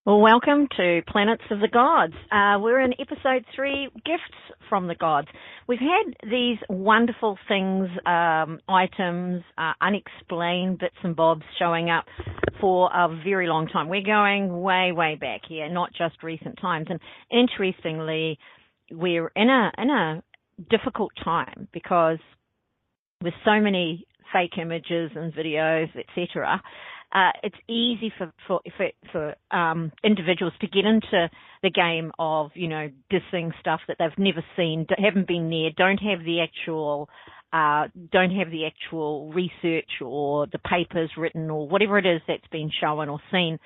Well, welcome to Planets of the Gods. We're in episode 3, Gifts from the Gods. We've had these wonderful things, items, unexplained bits and bobs showing up for a very long time. We're going way, way back here, not just recent times. And interestingly, we're in a difficult time because with so many fake images and videos, etc., it's easy for individuals to get into the game of, dissing stuff that they've never seen, haven't been near, don't have the actual research or the papers written or whatever it is that's been shown or seen,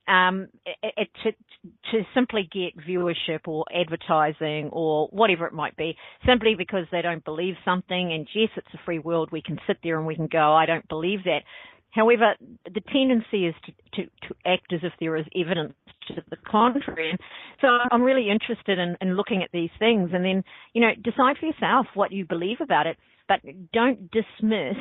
to simply get viewership or advertising or whatever it might be, simply because they don't believe something. And yes, it's a free world. We can sit there and we can go, I don't believe that. However, the tendency is to act as if there is evidence to the contrary. So I'm really interested in looking at these things and then, decide for yourself what you believe about it, but don't dismiss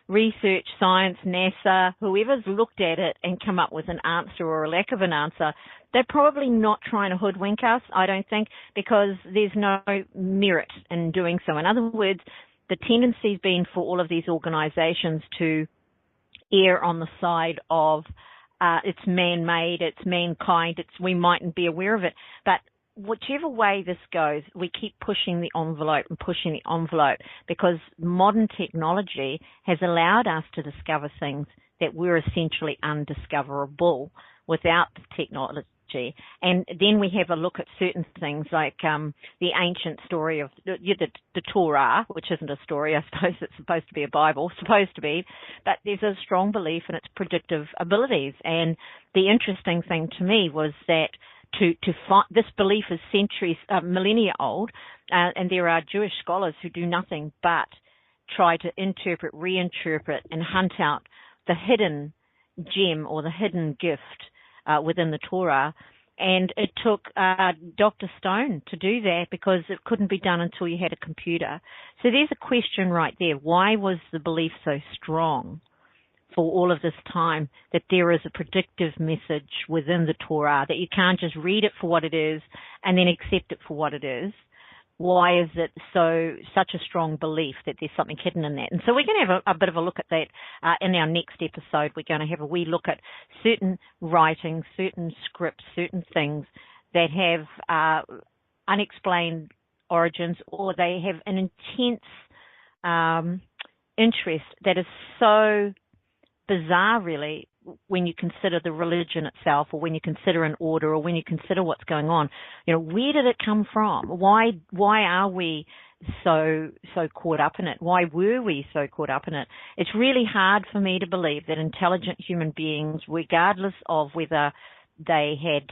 research, science, NASA, whoever's looked at it and come up with an answer or a lack of an answer. They're probably not trying to hoodwink us, I don't think, because there's no merit in doing so. In other words, the tendency's been for all of these organizations to err on the side of it's man-made, it's mankind, we mightn't be aware of it. But whichever way this goes, we keep pushing the envelope because modern technology has allowed us to discover things that were essentially undiscoverable without the technology. And then we have a look at certain things like the ancient story of the Torah, which isn't a story, I suppose it's supposed to be a Bible, but there's a strong belief in its predictive abilities. And the interesting thing to me was that this belief is millennia old, and there are Jewish scholars who do nothing but try to interpret, reinterpret, and hunt out the hidden gem or the hidden gift within the Torah. And it took Dr. Stone to do that because it couldn't be done until you had a computer. So there's a question right there. Why was the belief so strong for all of this time that there is a predictive message within the Torah, that you can't just read it for what it is and then accept it for what it is? Why is it such a strong belief that there's something hidden in that? And so we're going to have a bit of a look at that in our next episode. We're going to have a wee look at certain writings, certain scripts, certain things that have unexplained origins, or they have an intense interest that is so bizarre, really, when you consider the religion itself, or when you consider an order, or when you consider what's going on. Where did it come from? Why are we so caught up in it? Why were we so caught up in it? It's really hard for me to believe that intelligent human beings, regardless of whether they had,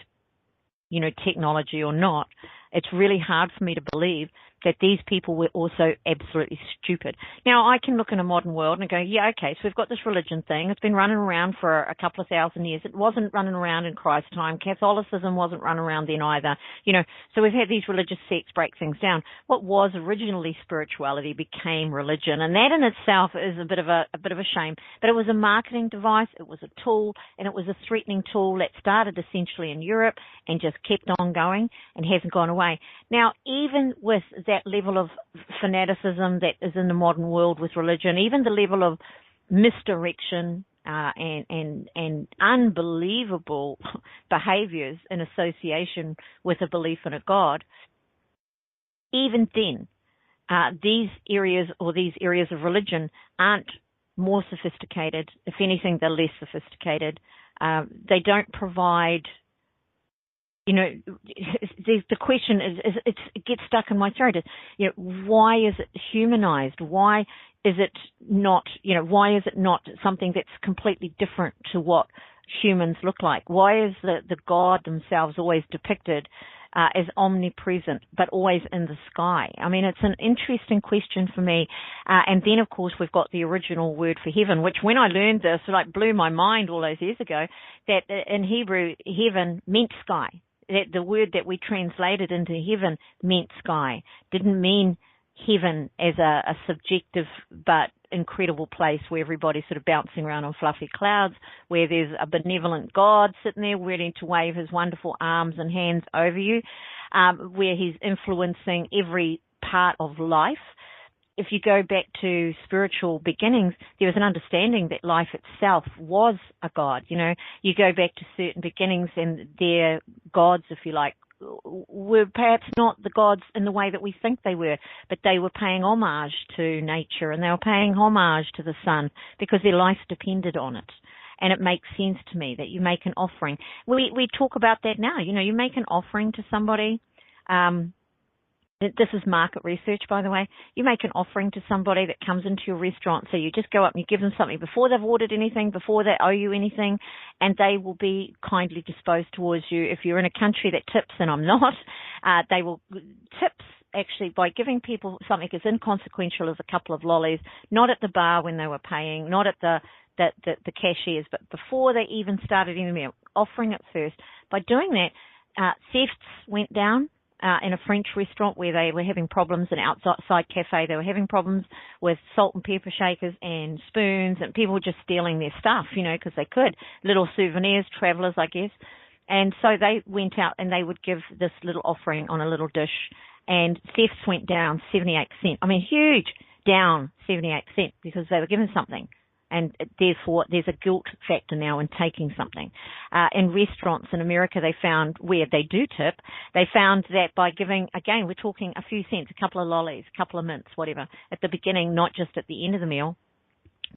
technology or not, it's really hard for me to believe that these people were also absolutely stupid. Now, I can look in a modern world and go, yeah, okay, so we've got this religion thing. It's been running around for a couple of thousand years. It wasn't running around in Christ's time. Catholicism wasn't running around then either. So we've had these religious sects break things down. What was originally spirituality became religion, and that in itself is a bit of a shame. But it was a marketing device. It was a tool, and it was a threatening tool that started essentially in Europe and just kept on going and hasn't gone away. Now, even with that level of fanaticism that is in the modern world with religion, even the level of misdirection and unbelievable behaviours in association with a belief in a God, even then, these areas of religion aren't more sophisticated. If anything, they're less sophisticated. They don't provide. The question is it gets stuck in my throat. Why is it humanized? Why is it not, why is it not something that's completely different to what humans look like? Why is the God themselves always depicted as omnipresent, but always in the sky? I mean, it's an interesting question for me. And then, of course, we've got the original word for heaven, which when I learned this, blew my mind all those years ago, that in Hebrew, heaven meant sky. That the word that we translated into heaven meant sky. Didn't mean heaven as a subjective, but incredible place where everybody's sort of bouncing around on fluffy clouds, where there's a benevolent God sitting there ready to wave his wonderful arms and hands over you, where he's influencing every part of life. If you go back to spiritual beginnings, there was an understanding that life itself was a God. You know, you go back to certain beginnings and their gods, if you like, were perhaps not the gods in the way that we think they were, but they were paying homage to nature and they were paying homage to the sun because their life depended on it. And it makes sense to me that you make an offering. We talk about that now. You know, you make an offering to somebody. This is market research, by the way. You make an offering to somebody that comes into your restaurant. So you just go up and you give them something before they've ordered anything, before they owe you anything, and they will be kindly disposed towards you. If you're in a country that tips, and I'm not, they will tips actually by giving people something as inconsequential as a couple of lollies, not at the bar when they were paying, not at the cashiers, but before they even started eating the meal, offering it first. By doing that, thefts went down. In a French restaurant where they were having problems, an outside cafe, they were having problems with salt and pepper shakers and spoons, and people were just stealing their stuff, you know, because they could. Little souvenirs, travelers, I guess. And so they went out and they would give this little offering on a little dish, and thefts went down 78%. I mean, huge, down 78% because they were given something. And therefore, there's a guilt factor now in taking something. In restaurants in America, they found where they do tip, they found that by giving, again, we're talking a few cents, a couple of lollies, a couple of mints, whatever, at the beginning, not just at the end of the meal,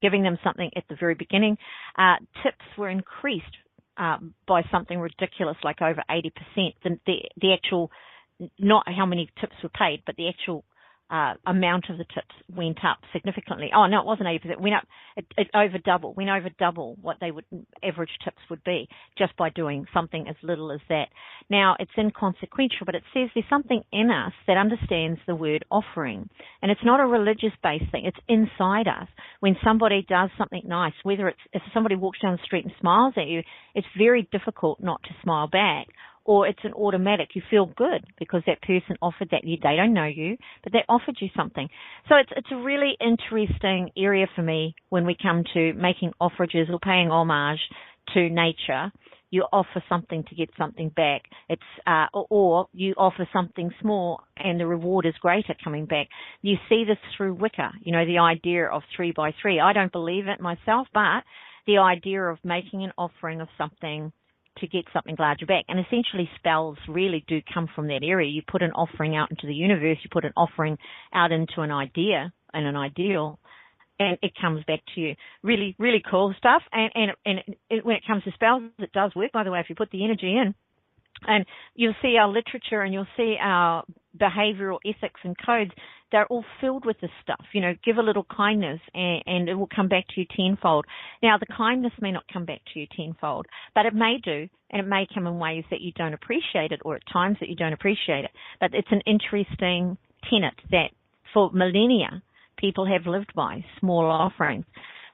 giving them something at the very beginning, tips were increased by something ridiculous, like over 80%. The actual, not how many tips were paid, but the actual amount of the tips went up significantly. Oh, no, it wasn't 80%. It went up, it went over double what they would, average tips would be, just by doing something as little as that. Now, it's inconsequential, but it says there's something in us that understands the word offering. And it's not a religious-based thing. It's inside us. When somebody does something nice, whether it's, if somebody walks down the street and smiles at you, it's very difficult not to smile back. Or it's an automatic. You feel good because that person offered that. They don't know you, but they offered you something. So it's a really interesting area for me when we come to making offerages or paying homage to nature. You offer something to get something back. It's or you offer something small and the reward is greater coming back. You see this through Wicca. You know, the idea of 3 by 3. I don't believe it myself, but the idea of making an offering of something to get something larger back. And essentially spells really do come from that area. You put an offering out into the universe, you put an offering out into an idea and an ideal, and it comes back to you. Really, really cool stuff. And when it comes to spells, it does work, by the way, if you put the energy in. And you'll see our literature and you'll see our behavioral ethics and codes. They're all filled with this stuff. You know, give a little kindness and it will come back to you tenfold. Now, the kindness may not come back to you tenfold, but it may do, and it may come in ways that you don't appreciate it or at times that you don't appreciate it. But it's an interesting tenet that for millennia people have lived by, small offerings.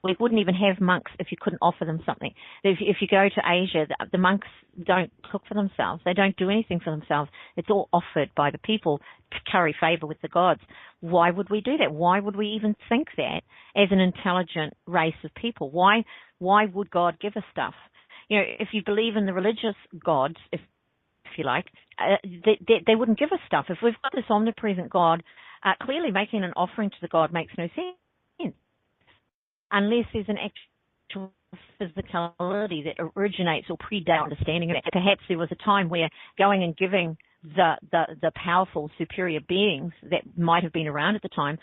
We wouldn't even have monks if you couldn't offer them something. If you go to Asia, the monks don't cook for themselves. They don't do anything for themselves. It's all offered by the people to curry favor with the gods. Why would we do that? Why would we even think that as an intelligent race of people? Why would God give us stuff? You know, if you believe in the religious gods, if you like, they wouldn't give us stuff. If we've got this omnipresent God, clearly making an offering to the God makes no sense. Unless there's an actual physicality that originates or predates understanding of it. Perhaps there was a time where going and giving the powerful superior beings that might have been around at the time,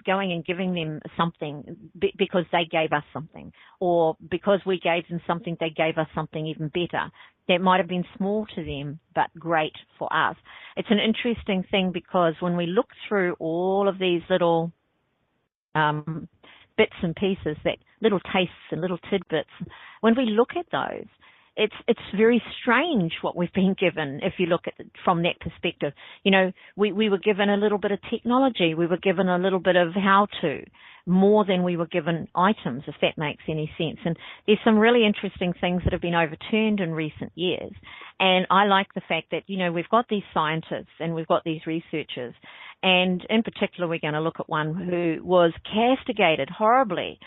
going and giving them something because they gave us something, or because we gave them something, they gave us something even better. That might have been small to them, but great for us. It's an interesting thing because when we look through all of these little bits and pieces, that little tastes and little tidbits, when we look at those, it's very strange what we've been given if you look at it from that perspective. You know, we were given a little bit of technology, we were given a little bit of how to, more than we were given items, if that makes any sense. And there's some really interesting things that have been overturned in recent years. And I like the fact that, we've got these scientists and we've got these researchers. And in particular, we're going to look at one who was castigated horribly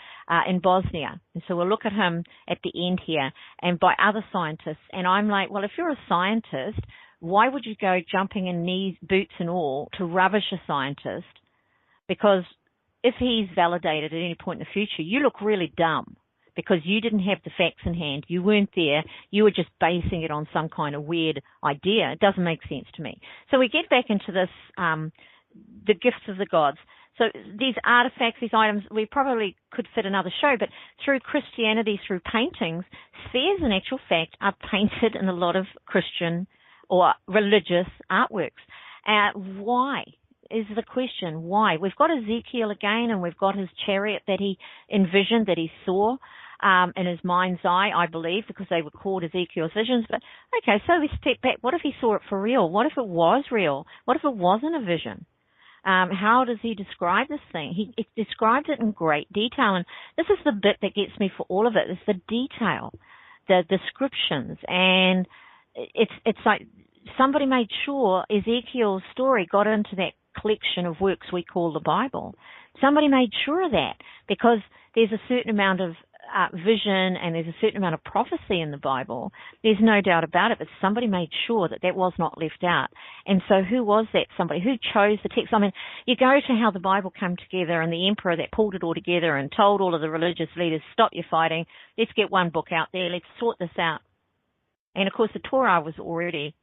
in Bosnia. And so we'll look at him at the end here, and by other scientists. And I'm like, well, if you're a scientist, why would you go jumping in knees, boots and all to rubbish a scientist? Because if he's validated at any point in the future, you look really dumb because you didn't have the facts in hand. You weren't there. You were just basing it on some kind of weird idea. It doesn't make sense to me. So we get back into this, the gifts of the gods. So these artifacts, these items, we probably could fit another show, but through Christianity, through paintings, spheres in actual fact are painted in a lot of Christian or religious artworks. Why is the question? Why? We've got Ezekiel again, and we've got his chariot that he envisioned, that he saw in his mind's eye, I believe, because they were called Ezekiel's visions. But, okay, so we step back. What if he saw it for real? What if it was real? What if it wasn't a vision? How does he describe this thing? He describes it in great detail, and this is the bit that gets me for all of it. It's the detail, the descriptions, and it's like somebody made sure Ezekiel's story got into that collection of works we call the Bible. Somebody made sure of that, because there's a certain amount of vision and there's a certain amount of prophecy in the Bible. There's no doubt about it, but somebody made sure that was not left out. And so who was that somebody? Who chose the text? I mean, you go to how the Bible came together, and the emperor that pulled it all together and told all of the religious leaders, stop your fighting, let's get one book out there, let's sort this out. And, of course, the Torah was already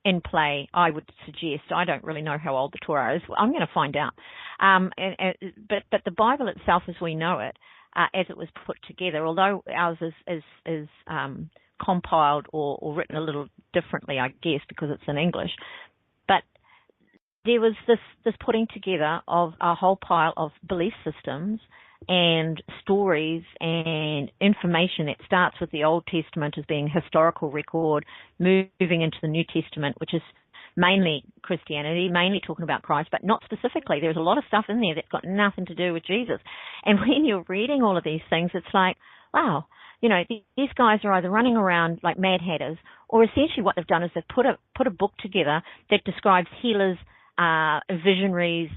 in play, I would suggest. I don't really know how old the Torah is. I'm going to find out. But the Bible itself, as we know it, as it was put together, although ours is compiled or written a little differently, I guess, because it's in English. But there was this putting together of a whole pile of belief systems and stories and information that starts with the Old Testament as being historical record, moving into the New Testament, which is mainly Christianity, mainly talking about Christ, but not specifically. There's a lot of stuff in there that's got nothing to do with Jesus. And when you're reading all of these things, it's like, wow, these guys are either running around like mad hatters, or essentially what they've done is they've put a book together that describes healers, visionaries,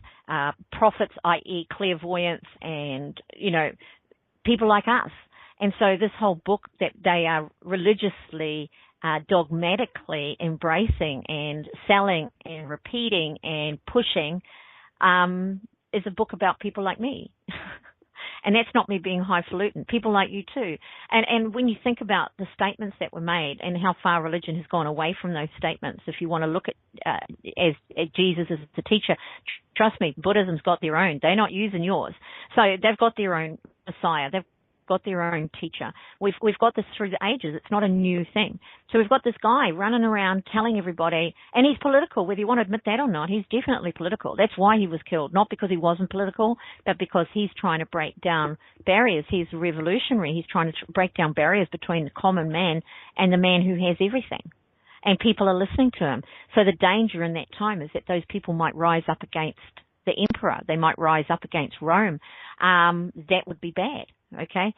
prophets, i.e. clairvoyants, and, people like us. And so this whole book that they are religiously, dogmatically embracing and selling and repeating and pushing is a book about people like me. And that's not me being highfalutin. People like you too. And when you think about the statements that were made and how far religion has gone away from those statements, if you want to look at as Jesus as the teacher, trust me, Buddhism's got their own. They're not using yours. So they've got their own Messiah. They've got their own teacher. We've got this through the ages. It's not a new thing. So we've got this guy running around telling everybody, and he's political, whether you want to admit that or not. He's definitely political. That's why he was killed, not because he wasn't political, but because he's trying to break down barriers. He's a revolutionary. He's trying to break down barriers between the common man and the man who has everything. And people are listening to him. So the danger in that time is that those people might rise up against the emperor. They might rise up against Rome. That would be bad. Okay,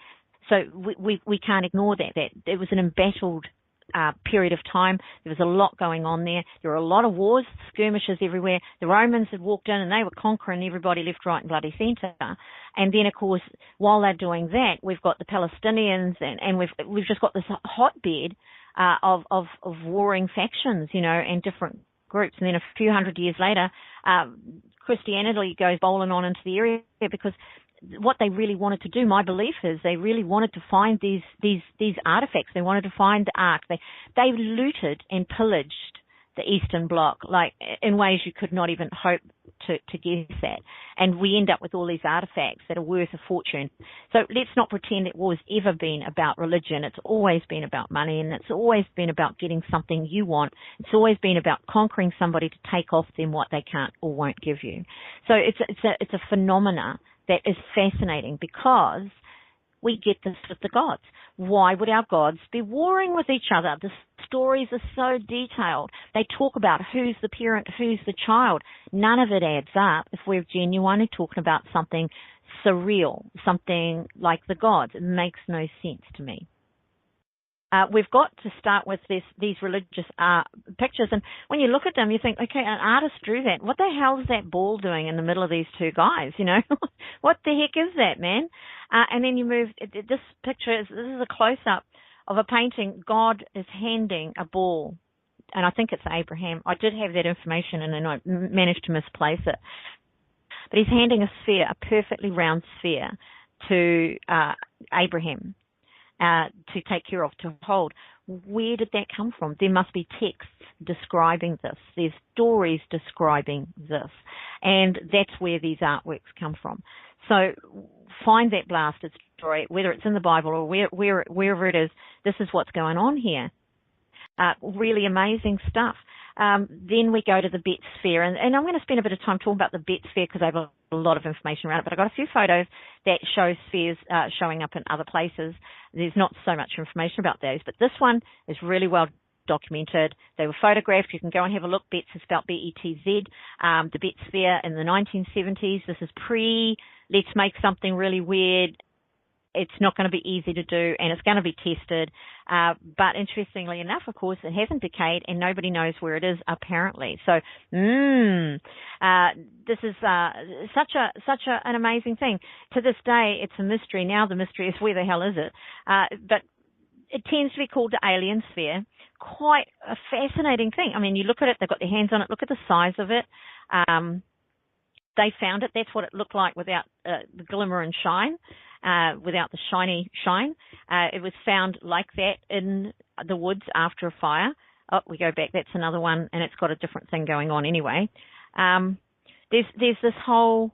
so we can't ignore that. That it was an embattled period of time. There was a lot going on there. There were a lot of wars, skirmishes everywhere. The Romans had walked in and they were conquering everybody left, right, and bloody centre. And then, of course, while they're doing that, we've got the Palestinians, and we've just got this hotbed of warring factions, and different groups. And then a few hundred years later, Christianity goes bowling on into the area because what they really wanted to do, my belief is, they really wanted to find these artifacts. They wanted to find the Ark. They looted and pillaged the Eastern Bloc, like in ways you could not even hope to guess at. And we end up with all these artifacts that are worth a fortune. So let's not pretend it was ever been about religion. It's always been about money, and it's always been about getting something you want. It's always been about conquering somebody to take off them what they can't or won't give you. So it's a phenomena that is fascinating, because we get this with the gods. Why would our gods be warring with each other? The stories are so detailed. They talk about who's the parent, who's the child. None of it adds up if we're genuinely talking about something surreal, something like the gods. It makes no sense to me. We've got to start with these religious pictures, and when you look at them, you think, okay, an artist drew that. What the hell is that ball doing in the middle of these two guys? What the heck is that, man? And then you move. This picture this is a close-up of a painting. God is handing a ball, and I think it's Abraham. I did have that information, and then I managed to misplace it. But he's handing a sphere, a perfectly round sphere, to Abraham. To take care of, to hold. Where did that come from? There must be texts describing this. There's stories describing this. And that's where these artworks come from. So find that blasted story, whether it's in the Bible or wherever it is. This is what's going on here. Really amazing stuff. Then we go to the Bet sphere, and I'm going to spend a bit of time talking about the Bet sphere because I have a lot of information around it, but I've got a few photos that show spheres showing up in other places. There's not so much information about those, but this one is really well documented. They were photographed. You can go and have a look. Betz is spelled B-E-T-Z. The Bet sphere in the 1970s. This is let's make something really weird. It's not going to be easy to do, and it's going to be tested. But interestingly enough, of course, it hasn't decayed, and nobody knows where it is apparently. So, this is such an amazing thing. To this day, it's a mystery. Now the mystery is where the hell is it? But it tends to be called the alien sphere. Quite a fascinating thing. I mean, you look at it; they've got their hands on it. Look at the size of it. They found it. That's what it looked like without the glimmer and shine. Without the shiny shine. It was found like that in the woods after a fire. Oh, we go back. That's another one, and it's got a different thing going on anyway. There's this whole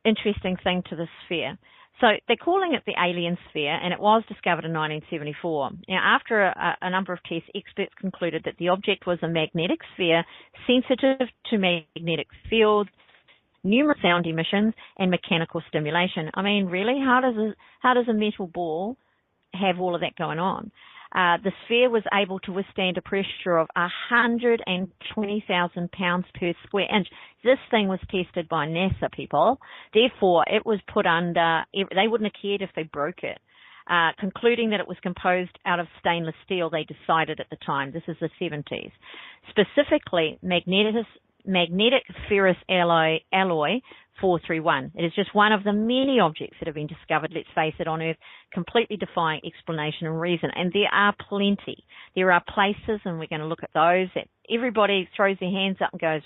interesting thing to the sphere. So they're calling it the alien sphere, and it was discovered in 1974. Now, after a number of tests, experts concluded that the object was a magnetic sphere sensitive to magnetic fields, numerous sound emissions, and mechanical stimulation. I mean, really, how does a metal ball have all of that going on? The sphere was able to withstand a pressure of 120,000 pounds per square inch. This thing was tested by NASA, people. Therefore, it was put under, they wouldn't have cared if they broke it. Concluding that it was composed out of stainless steel, they decided at the time. This is the 70s. Specifically, magnetic ferrous alloy 431. It is just one of the many objects that have been discovered, let's face it, on Earth, completely defying explanation and reason. And there are plenty. There are places, and we're going to look at those, that everybody throws their hands up and goes,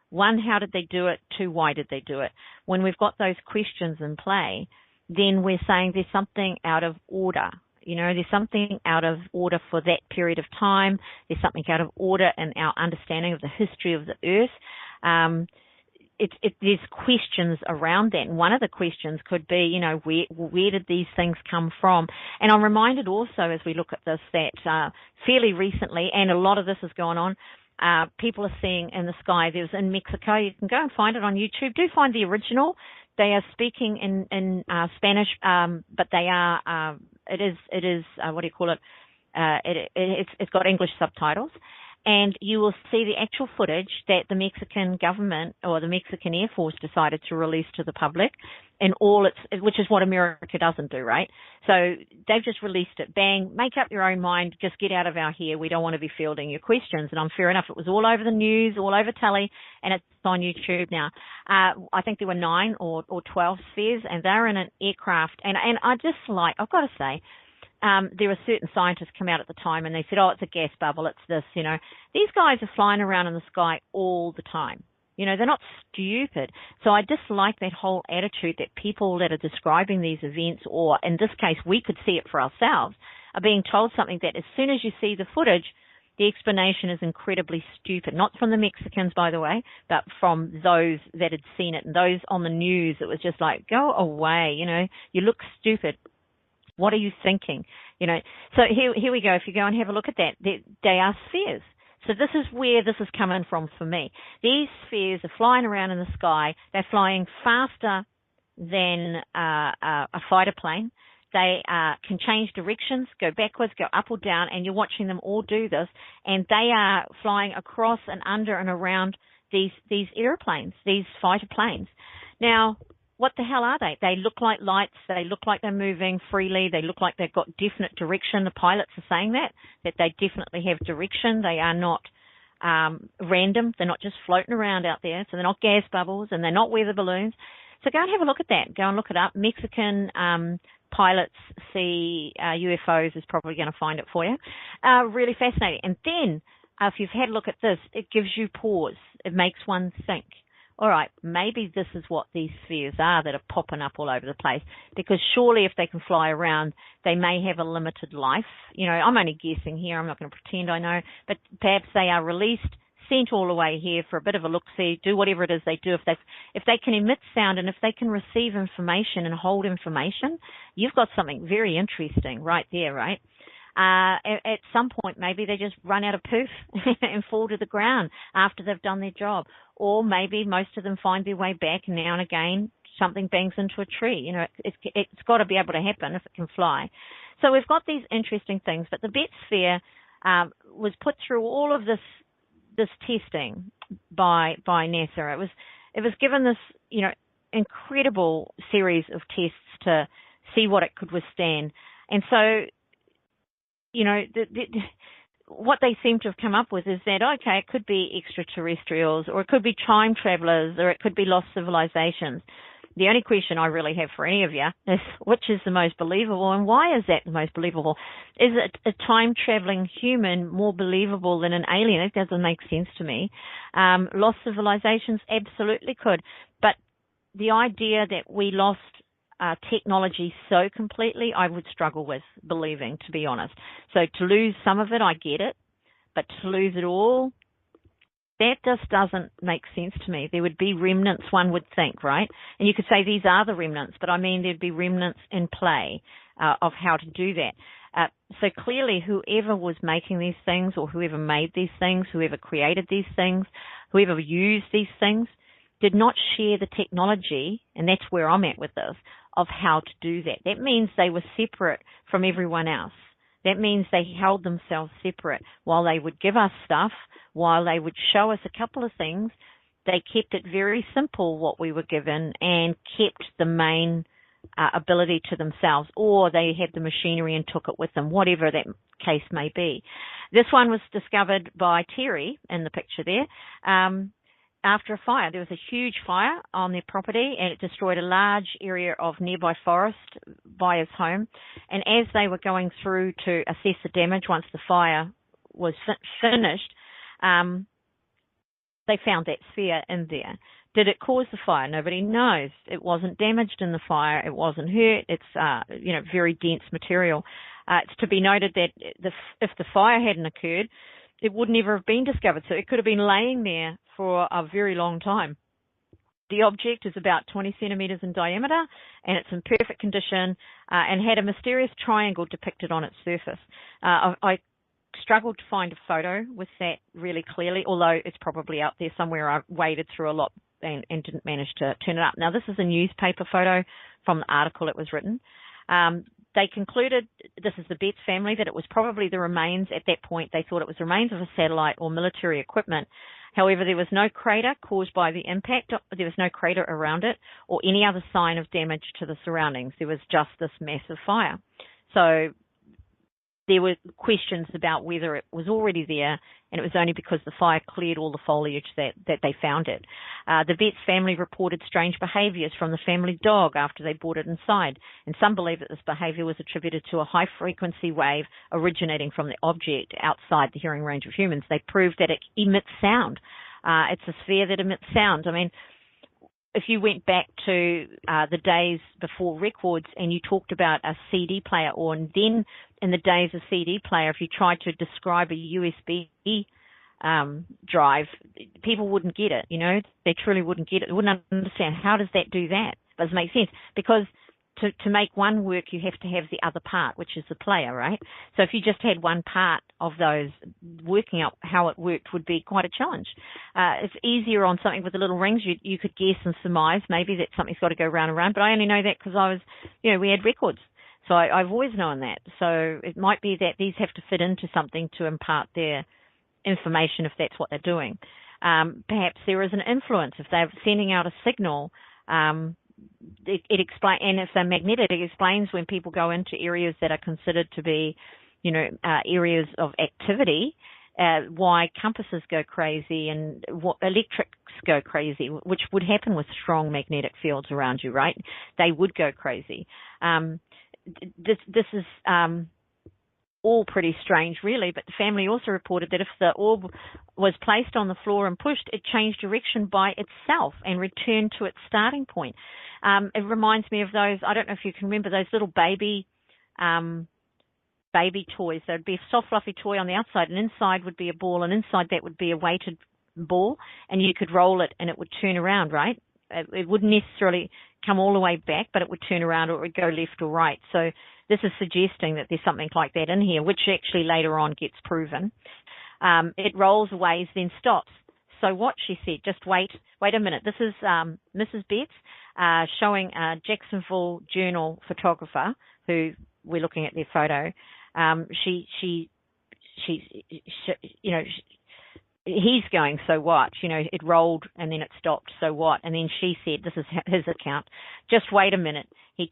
one, how did they do it? Two, why did they do it? When we've got those questions in play, then we're saying there's something out of order. There's something out of order for that period of time. There's something out of order in our understanding of the history of the Earth. There's questions around that. And one of the questions could be, where did these things come from? And I'm reminded also as we look at this that fairly recently, and a lot of this is going on, people are seeing in the sky. There's in Mexico. You can go and find it on YouTube. Do find the original. They are speaking in Spanish, but they are. It is. What do you call it? It's got English subtitles, and you will see the actual footage that the Mexican government or the Mexican Air Force decided to release to the public, in all which is what America doesn't do, right? So they've just released it. Bang, make up your own mind. Just get out of our hair. We don't want to be fielding your questions. And fair enough. It was all over the news, all over telly, and it's on YouTube now. I think there were 9 or 12 spheres, and they're in an aircraft. And I just I've got to say, there were certain scientists come out at the time and they said, it's a gas bubble, it's this, These guys are flying around in the sky all the time. They're not stupid. So I dislike that whole attitude that people that are describing these events, or in this case, we could see it for ourselves, are being told something that as soon as you see the footage, the explanation is incredibly stupid. Not from the Mexicans, by the way, but from those that had seen it and those on the news. It was just like, go away, you look stupid. What are you thinking? So here we go. If you go and have a look at that, they are spheres. So this is where this is coming from for me. These spheres are flying around in the sky. They're flying faster than a fighter plane. They can change directions, go backwards, go up or down, and you're watching them all do this. And they are flying across and under and around these airplanes, these fighter planes. Now, what the hell are they? They look like lights. They look like they're moving freely. They look like they've got definite direction. The pilots are saying that they definitely have direction. They are not random. They're not just floating around out there. So they're not gas bubbles and they're not weather balloons. So go and have a look at that. Go and look it up. Mexican pilots see UFOs is probably going to find it for you. Really fascinating. And then if you've had a look at this, it gives you pause. It makes one think. All right, maybe this is what these spheres are that are popping up all over the place, because surely if they can fly around, they may have a limited life. You know, I'm only guessing here. I'm not going to pretend I know, but perhaps they are released, sent all the way here for a bit of a look-see, do whatever it is they do. If they can emit sound and if they can receive information and hold information, you've got something very interesting right there, right? At some point, maybe they just run out of poof and fall to the ground after they've done their job. Or maybe most of them find their way back, and now and again something bangs into a tree. You know, it's got to be able to happen if it can fly. So we've got these interesting things. But the BET sphere was put through all of this testing by NASA. It was given this, you know, incredible series of tests to see what it could withstand. And so, you know, what they seem to have come up with is that, okay, it could be extraterrestrials, or it could be time travelers, or it could be lost civilizations. The only question I really have for any of you is, which is the most believable, and why is that the most believable? Is a time-traveling human more believable than an alien? It doesn't make sense to me. Lost civilizations absolutely could. But the idea that we lost technology so completely, I would struggle with believing, to be honest. So to lose some of it, I get it. But to lose it all, that just doesn't make sense to me. There would be remnants, one would think, right? And you could say these are the remnants, but I mean there'd be remnants in play of how to do that. So clearly whoever was making these things, or whoever made these things, whoever created these things, whoever used these things, did not share the technology, and that's where I'm at with this, of how to do that. That means they were separate from everyone else. That means they held themselves separate. While they would give us stuff, while they would show us a couple of things, they kept it very simple, what we were given, and kept the main ability to themselves, or they had the machinery and took it with them, whatever that case may be. This one was discovered by Terry in the picture there. After a fire. There was a huge fire on their property, and it destroyed a large area of nearby forest by his home. And as they were going through to assess the damage once the fire was finished, they found that sphere in there. Did it cause the fire? Nobody knows. It wasn't damaged in the fire. It wasn't hurt. It's very dense material. It's to be noted that if the fire hadn't occurred, it would never have been discovered. So it could have been laying there for a very long time. The object is about 20 centimeters in diameter, and it's in perfect condition and had a mysterious triangle depicted on its surface. I struggled to find a photo with that really clearly, although it's probably out there somewhere. I waded through a lot and didn't manage to turn it up. Now, this is a newspaper photo from the article it was written. They concluded, this is the BET family, that it was probably the remains. At that point, they thought it was remains of a satellite or military equipment. However, there was no crater caused by the impact. There was no crater around it or any other sign of damage to the surroundings. There was just this massive fire. So there were questions about whether it was already there, and it was only because the fire cleared all the foliage that they found it. The BET family reported strange behaviours from the family dog after they brought it inside, and some believe that this behaviour was attributed to a high-frequency wave originating from the object outside the hearing range of humans. They proved that it emits sound. It's a sphere that emits sound. I mean, if you went back to the days before records and you talked about a CD player, or then in the days of CD player, if you tried to describe a USB drive, people wouldn't get it, They truly wouldn't get it. They wouldn't understand, how does that do that? It doesn't make sense, because to make one work, you have to have the other part, which is the player, right? So if you just had one part of those, working out how it worked would be quite a challenge. It's easier on something with the little rings. You could guess and surmise maybe that something's got to go round and round, but I only know that because we had records. So I've always known that. So it might be that these have to fit into something to impart their information if that's what they're doing. Perhaps there is an influence. If they're sending out a signal, it explains, and if they're magnetic, it explains when people go into areas that are considered to be, areas of activity, why compasses go crazy and what electrics go crazy, which would happen with strong magnetic fields around you, right? They would go crazy. This is all pretty strange, really, but the family also reported that if the orb was placed on the floor and pushed, it changed direction by itself and returned to its starting point. It reminds me of those, I don't know if you can remember, those little baby toys. There'd be a soft, fluffy toy on the outside, and inside would be a ball, and inside that would be a weighted ball, and you could roll it, and it would turn around, right? It wouldn't necessarily come all the way back, but it would turn around or it would go left or right. So this is suggesting that there's something like that in here, which actually later on gets proven. It rolls away, then stops. So what, she said, just wait a minute. This is Mrs. Betts showing a Jacksonville Journal photographer who we're looking at their photo. He's going, so what? It rolled and then it stopped, so what? And then she said, this is his account, just wait a minute. It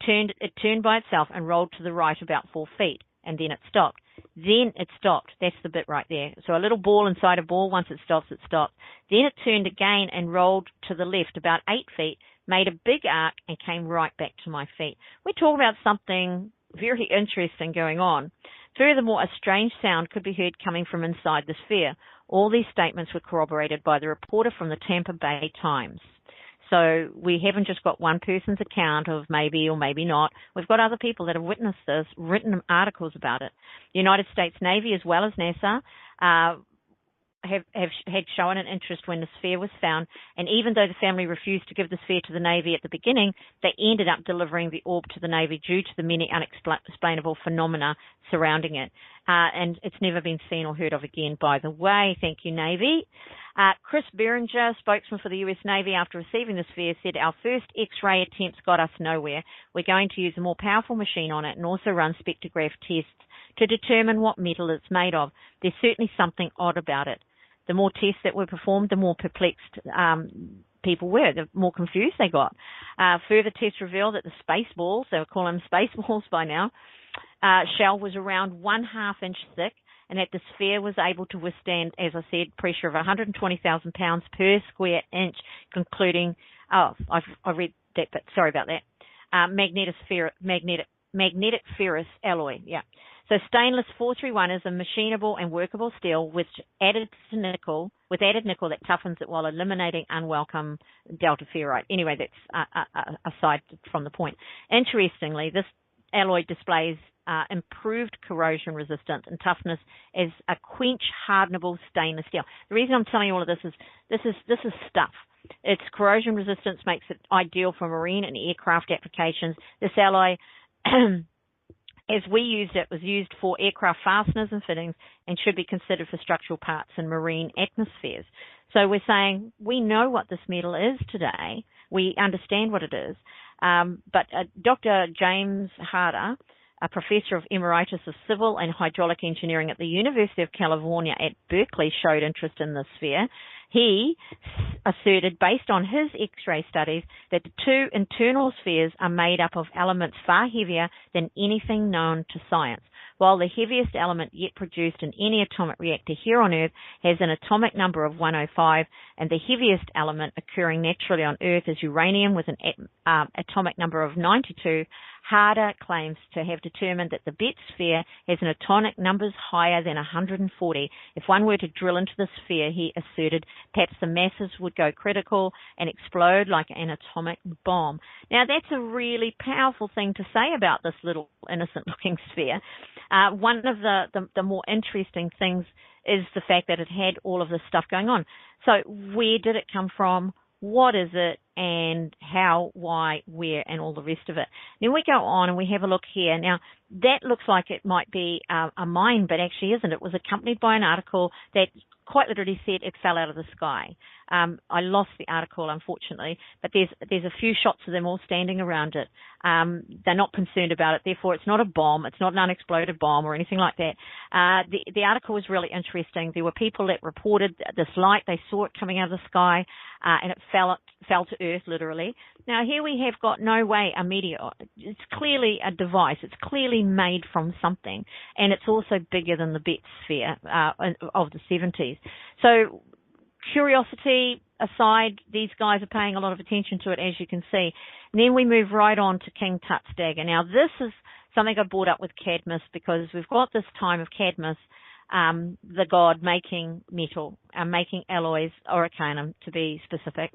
turned by itself and rolled to the right about 4 feet, and then it stopped. Then it stopped. That's the bit right there. So a little ball inside a ball, once it stops, it stops. Then it turned again and rolled to the left about 8 feet, made a big arc, and came right back to my feet. We're talking about something very interesting going on. Furthermore, a strange sound could be heard coming from inside the sphere. All these statements were corroborated by the reporter from the Tampa Bay Times. So we haven't just got one person's account of maybe or maybe not. We've got other people that have witnessed this, written articles about it. The United States Navy as well as NASA have had shown an interest when the sphere was found, and even though the family refused to give the sphere to the Navy at the beginning, they ended up delivering the orb to the Navy due to the many unexplainable phenomena surrounding it. And it's never been seen or heard of again, by the way. Thank you, Navy. Chris Beringer, spokesman for the U.S. Navy, after receiving the sphere, said, our first X-ray attempts got us nowhere. We're going to use a more powerful machine on it and also run spectrograph tests to determine what metal it's made of. There's certainly something odd about it. The more tests that were performed, the more perplexed people were, the more confused they got. Further tests revealed that the space balls, they were calling them space balls by now, shell was around 1/2 inch thick, and that the sphere was able to withstand, as I said, pressure of 120,000 pounds per square inch, concluding, I read that, but sorry about that, magnetic ferrous alloy, yeah. So stainless 431 is a machinable and workable steel with added nickel that toughens it while eliminating unwelcome delta ferrite. Anyway, that's aside from the point. Interestingly, this alloy displays improved corrosion resistance and toughness as a quench hardenable stainless steel. The reason I'm telling you all of this is stuff. Its corrosion resistance makes it ideal for marine and aircraft applications. This alloy as we used it, was used for aircraft fasteners and fittings and should be considered for structural parts in marine atmospheres. So we're saying we know what this metal is today. We understand what it is. But Dr. James Harder, a professor of Emeritus of Civil and Hydraulic Engineering at the University of California at Berkeley, showed interest in the sphere. He asserted, based on his X-ray studies, that the two internal spheres are made up of elements far heavier than anything known to science. While the heaviest element yet produced in any atomic reactor here on Earth has an atomic number of 105, and the heaviest element occurring naturally on Earth is uranium with an atomic number of 92, Harder claims to have determined that the Betz sphere has an atomic numbers higher than 140. If one were to drill into the sphere, he asserted, perhaps the masses would go critical and explode like an atomic bomb. Now, that's a really powerful thing to say about this little innocent-looking sphere. One of the more interesting things is the fact that it had all of this stuff going on. So where did it come from? What is it? And how, why, where, and all the rest of it. Then we go on and we have a look here. Now, that looks like it might be a mine, but actually isn't. It was accompanied by an article that quite literally said it fell out of the sky. I lost the article, unfortunately, but there's a few shots of them all standing around it. They're not concerned about it. Therefore, it's not a bomb. It's not an unexploded bomb or anything like that. The article was really interesting. There were people that reported this light. They saw it coming out of the sky. and it fell to earth, literally. Now, here we have got no way a meteor. It's clearly a device. It's clearly made from something, and it's also bigger than the Betz sphere of the 70s. So curiosity aside, these guys are paying a lot of attention to it, as you can see. And then we move right on to King Tut's dagger. Now, this is something I brought up with Cadmus, because we've got this time of Cadmus, the god making metal, making alloys, Arcanum to be specific.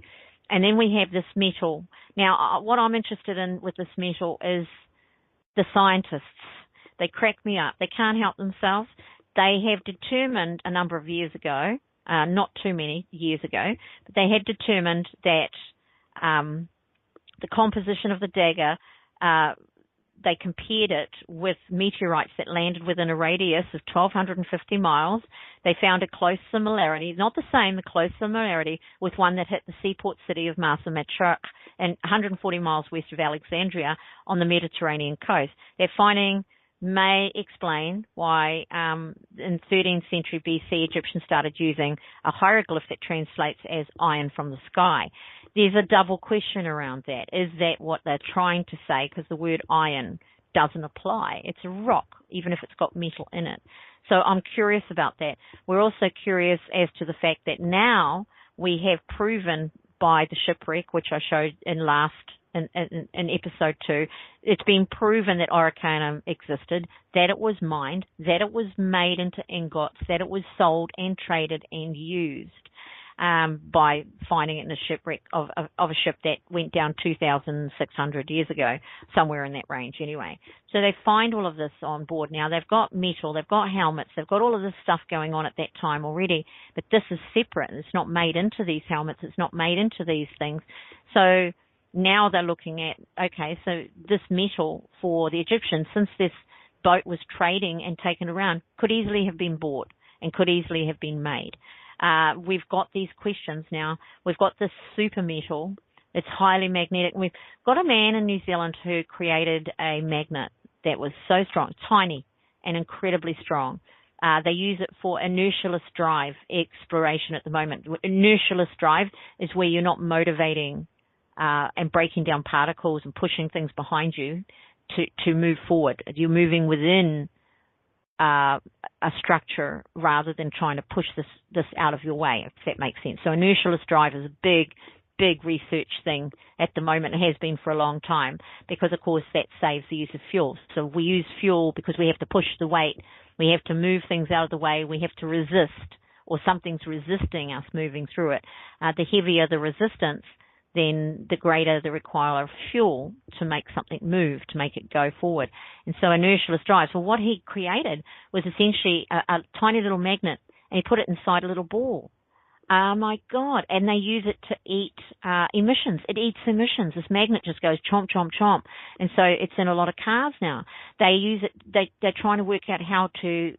And then we have this metal. Now, what I'm interested in with this metal is the scientists. They crack me up. They can't help themselves. They have determined a number of years ago, not too many years ago, but they had determined that the composition of the dagger, they compared it with meteorites that landed within a radius of 1,250 miles. They found a close similarity, not the same, a close similarity with one that hit the seaport city of Marsa Matruh and 140 miles west of Alexandria on the Mediterranean coast. Their finding may explain why in 13th century BC, Egyptians started using a hieroglyph that translates as iron from the sky. There's a double question around that. Is that what they're trying to say? Because the word iron doesn't apply. It's a rock, even if it's got metal in it. So I'm curious about that. We're also curious as to the fact that now we have proven by the shipwreck, which I showed in episode 2, it's been proven that Arcanum existed, that it was mined, that it was made into ingots, that it was sold and traded and used by finding it in a shipwreck of a ship that went down 2,600 years ago, somewhere in that range anyway. So they find all of this on board now. They've got metal, they've got helmets, they've got all of this stuff going on at that time already, but this is separate. It's not made into these helmets, it's not made into these things. So now they're looking at, okay, so this metal for the Egyptians, since this boat was trading and taken around, could easily have been bought and could easily have been made. We've got these questions now. We've got this super metal. It's highly magnetic. We've got a man in New Zealand who created a magnet that was so strong, tiny and incredibly strong. They use it for inertialess drive exploration at the moment. Inertialess drive is where you're not motivating and breaking down particles and pushing things behind you to move forward. You're moving within a structure rather than trying to push this out of your way, if that makes sense. So inertialess drive is a big research thing at the moment. It has been for a long time because, of course, that saves the use of fuel. So we use fuel because we have to push the weight. We have to move things out of the way. We have to resist, or something's resisting us moving through it. The heavier the resistance, then the greater the require of fuel to make something move, to make it go forward. And so inertialess drive. So what he created was essentially a tiny little magnet, and he put it inside a little ball. Oh, my God. And they use it to eat emissions. It eats emissions. This magnet just goes chomp, chomp, chomp. And so it's in a lot of cars now. They use it, they're trying to work out how to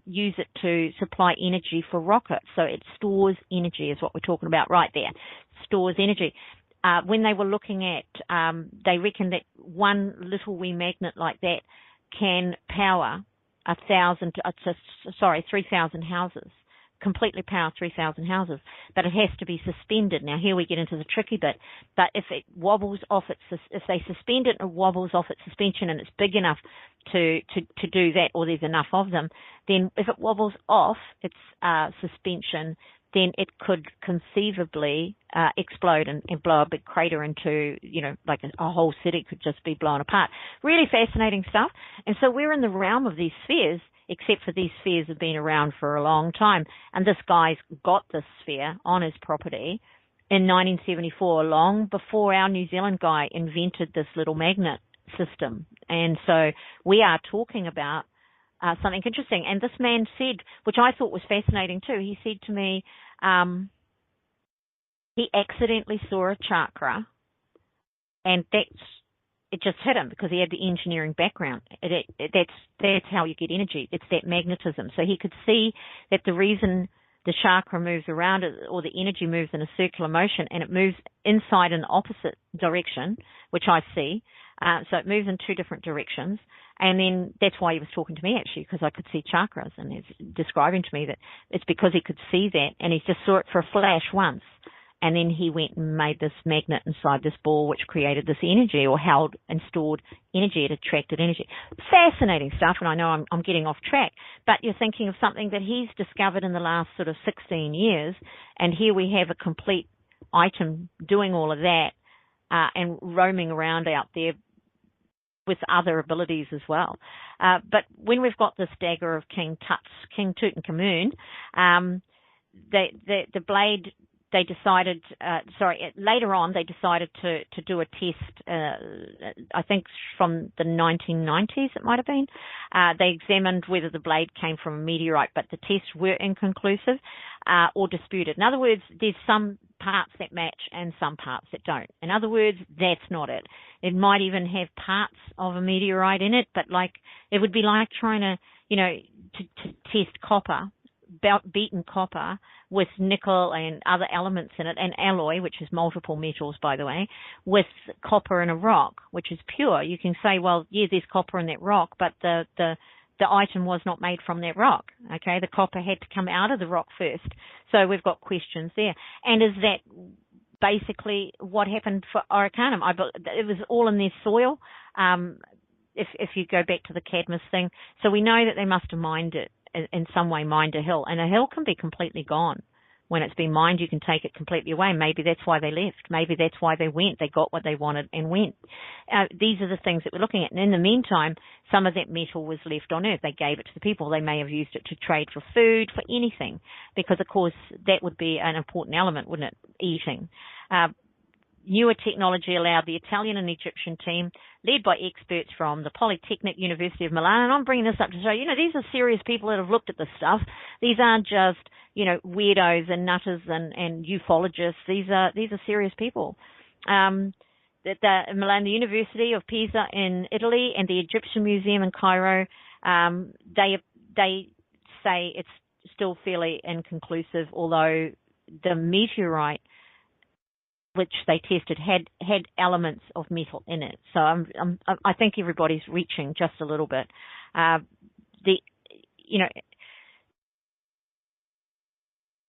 use it to supply energy for rockets. So it stores energy is what we're talking about right there. Stores energy. When they were looking at, they reckon that one little wee magnet like that can power 3,000 houses, completely power 3,000 houses, but it has to be suspended. Now here we get into the tricky bit, but if it wobbles off if they suspend it and it wobbles off its suspension and it's big enough to do that, or there's enough of them, then if it wobbles off its suspension, then it could conceivably explode and blow a big crater into, like a whole city could just be blown apart. Really fascinating stuff. And so we're in the realm of these spheres, except for these spheres have been around for a long time. And this guy's got this sphere on his property in 1974, long before our New Zealand guy invented this little magnet system. And so we are talking about something interesting. And this man said, which I thought was fascinating too, he said to me, he accidentally saw a chakra, and it just hit him because he had the engineering background. That's how you get energy. It's that magnetism. So he could see that the reason the chakra moves around, or the energy moves in a circular motion, and it moves inside in the opposite direction, which I see. So it moves in two different directions. And then that's why he was talking to me, actually, because I could see chakras. And he's describing to me that it's because he could see that, and he just saw it for a flash once. and then he went and made this magnet inside this ball, which created this energy, or held and stored energy. It attracted energy. Fascinating stuff, and I know I'm getting off track, but you're thinking of something that he's discovered in the last sort of 16 years, and here we have a complete item doing all of that and roaming around out there with other abilities as well. But when we've got this dagger of King Tutankhamun, the blade, they decided, later on they decided to do a test, I think from the 1990s it might have been. They examined whether the blade came from a meteorite, but the tests were inconclusive or disputed. In other words, there's some parts that match and some parts that don't. In other words, that's not it. It might even have parts of a meteorite in it, but like it would be like trying to, to test copper, beaten copper with nickel and other elements in it, and alloy, which is multiple metals, by the way, with copper in a rock, which is pure. You can say, well, yeah, there's copper in that rock, but the item was not made from that rock. Okay, the copper had to come out of the rock first. So we've got questions there. And is that basically what happened for Arcanum? It was all in their soil. If you go back to the Cadmus thing, so we know that they must have mined it in some way, mined a hill, and a hill can be completely gone. When it's been mined, you can take it completely away. Maybe that's why they left. Maybe that's why they went. They got what they wanted and went. These are the things that we're looking at. And in the meantime, some of that metal was left on Earth. They gave it to the people. They may have used it to trade for food, for anything, because, of course, that would be an important element, wouldn't it? Eating. Newer technology allowed the Italian and Egyptian team, led by experts from the Polytechnic University of Milan, and I'm bringing this up to show, these are serious people that have looked at this stuff. These aren't just, weirdos and nutters and ufologists. These are serious people. The Milan, the University of Pisa in Italy, and the Egyptian Museum in Cairo, they say it's still fairly inconclusive, although the meteorite which they tested had elements of metal in it. So I think everybody's reaching just a little bit.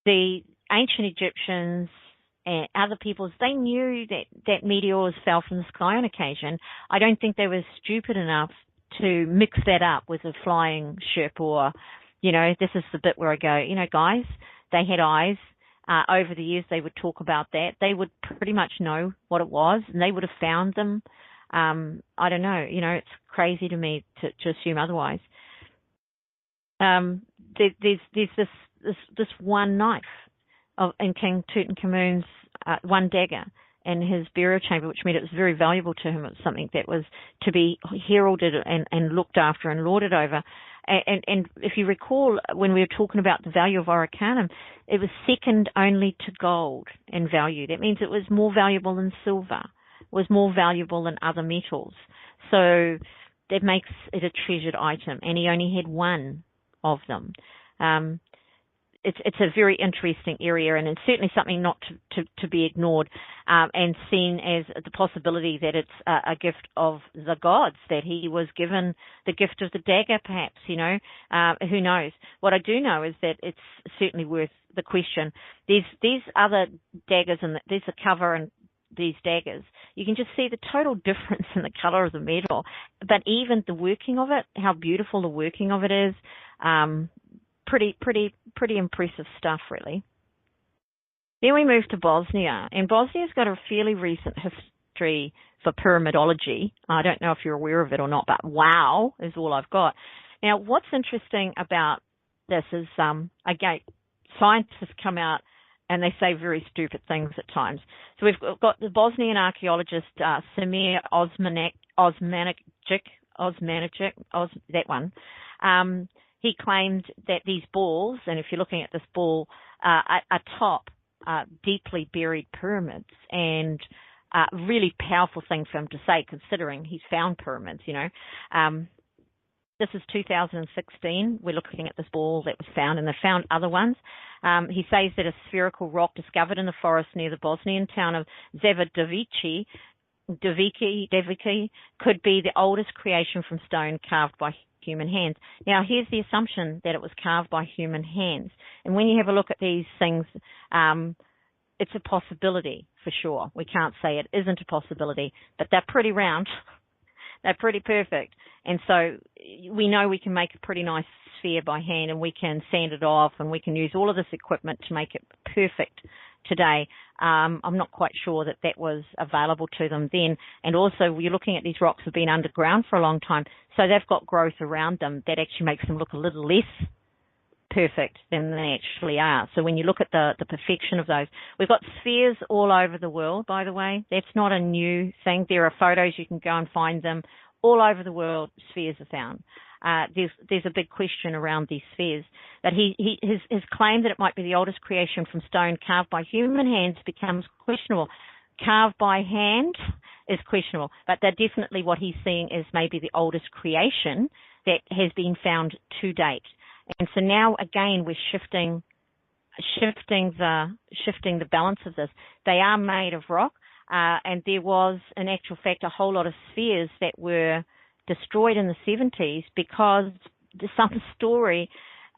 The ancient Egyptians and other peoples, they knew that meteors fell from the sky on occasion. I don't think they were stupid enough to mix that up with a flying ship or, this is the bit where I go, guys, they had eyes. Over the years, they would talk about that. They would pretty much know what it was, and they would have found them. I don't know. It's crazy to me to assume otherwise. There's this one knife in King Tutankhamun's one dagger in his burial chamber, which meant it was very valuable to him. It was something that was to be heralded and looked after and lauded over. And if you recall, when we were talking about the value of Arcanum, it was second only to gold in value. That means it was more valuable than silver, was more valuable than other metals. So that makes it a treasured item, and he only had one of them. It's a very interesting area, and it's certainly something not to be ignored and seen as the possibility that it's a gift of the gods, that he was given the gift of the dagger, perhaps, who knows. What I do know is that it's certainly worth the question. These other daggers, and there's a cover and these daggers, you can just see the total difference in the color of the metal, but even the working of it, how beautiful the working of it is, pretty impressive stuff, really. Then we move to Bosnia, and Bosnia's got a fairly recent history for pyramidology. I don't know if you're aware of it or not, but wow is all I've got. Now, what's interesting about this is, again, scientists come out and they say very stupid things at times. So we've got the Bosnian archaeologist Samir Osmanagic, that one. He claimed that these balls, and if you're looking at this ball, are top deeply buried pyramids, and really powerful thing for him to say, considering he's found pyramids, This is 2016. We're looking at this ball that was found, and they found other ones. He says that a spherical rock discovered in the forest near the Bosnian town of Zavadici could be the oldest creation from stone carved by human hands. Now, here's the assumption that it was carved by human hands. And when you have a look at these things, it's a possibility for sure. We can't say it isn't a possibility, but they're pretty round. They're pretty perfect. And so we know we can make a pretty nice sphere by hand, and we can sand it off, and we can use all of this equipment to make it perfect today. I'm not quite sure that was available to them then. And also, you're looking at these rocks have been underground for a long time, so they've got growth around them that actually makes them look a little less perfect than they actually are. So when you look at the perfection of those, we've got spheres all over the world, by the way. That's not a new thing. There are photos, you can go and find them. All over the world, spheres are found. There's a big question around these spheres. But his claim that it might be the oldest creation from stone carved by human hands becomes questionable. Carved by hand is questionable, but they're definitely what he's seeing is maybe the oldest creation that has been found to date. And so now again we're shifting the balance of this. They are made of rock, and there was, in actual fact, a whole lot of spheres that were destroyed in the 70s because some story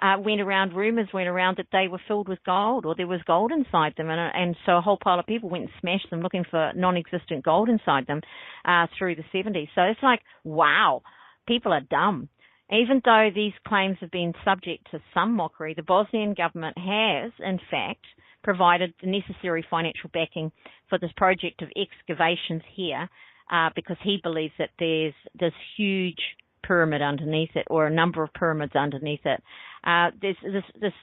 rumors went around that they were filled with gold, or there was gold inside them, and so a whole pile of people went and smashed them looking for non-existent gold inside them through the 70s. So it's like, wow, people are dumb. Even though these claims have been subject to some mockery, the Bosnian government has, in fact, provided the necessary financial backing for this project of excavations here, because he believes that there's this huge pyramid underneath it, or a number of pyramids underneath it. There's this